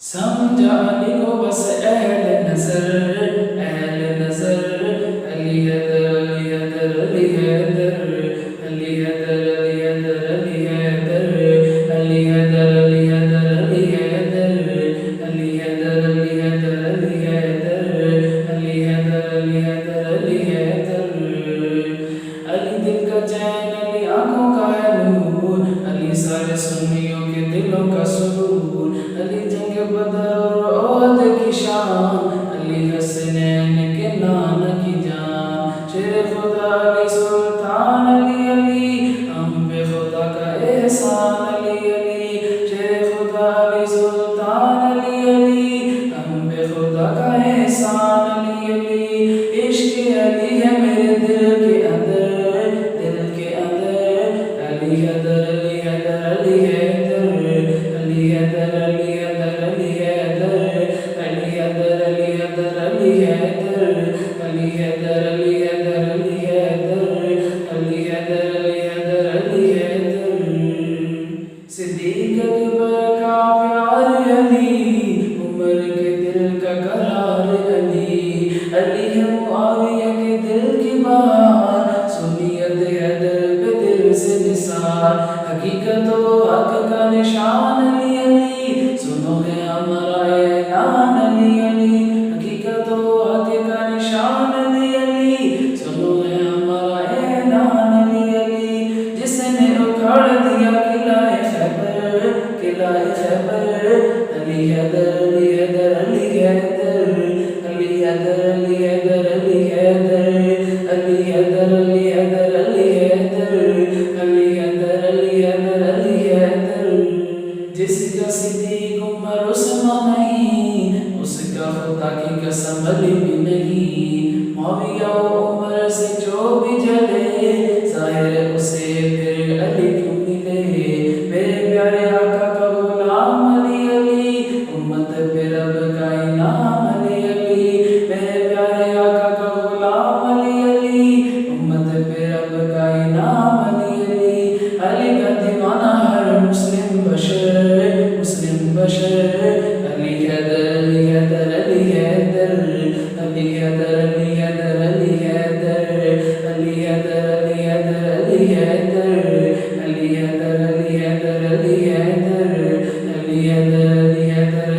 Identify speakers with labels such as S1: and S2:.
S1: سمجھا علی کو بس اہل نظر علی حیدر علی حیدر علی حیدر علی حیدر علی حیدر علی حیدر علی حیدر علی حیدر علی حیدر علی حیدر علی حیدر علی حیدر علی حیدر علی حیدر علی حیدر علی دل کا چین علی آنکھوں کا ہے نور علی سارے سنیوں کے دلوں کا سرور علی جنگ بدر اور عہد کی شان علی حسنین کے نانا کی جان شیر خدا علی سلطان علی علی ہم پہ خدا کا احسان علی علی شیر خدا علی سلطان علی علی ہم پہ خدا کا احسان علی علی عشق علی ہے میرے دل کے اندر علی حیدر علی حیدر علی حیدر علی حیدر علی حیدر علی حیدر علی حیدر علی حیدر علی حیدر علی حیدر علی حیدر علی حیدر علی حیدر علی حیدر علی حیدر صدیق اکبر کا پیار علی عمر کے دل کا قرار علی علی ہے معاویہ کے دل کی بہار سنیت حیدر پہ دل سے نثار حقیقت و حق کا نشان علی علی سنو ہے ہمارا اعلان علی علی حقیقت و حق کا نشان علی علی سنو ہے ہمارا اعلان علی علی جس نے اکھاڑ دیا قلعہ خیبر علی حیدر علی حیدر علی حیدر علی حیدر علی حیدر علی حیدر علی حیدر علی حیدر علی حیدر علی حیدر علی حیدر علی حیدر جس کا صدیق عمر عثمان نہیں اس کا خدا کی قسم علی بھی نہیں معاویہ و عمر سے جو بھی جلے ظاہر اسے پھر علی کیوں ملے میرے پیارے آقا کا غلام علی علی امت پہ رب کا انعام علی علی میرے پیارے آقا کا غلام علی علی امت پہ رب کا انعام علی علی علی کا دیوانہ ہر مسلم بشر علی حیدر علی حیدر علی حیدر علی حیدر علی حیدر علی حیدر علی حیدر علی حیدر علی حیدر علی حیدر علی حیدر علی حیدر علی حیدر علی حیدر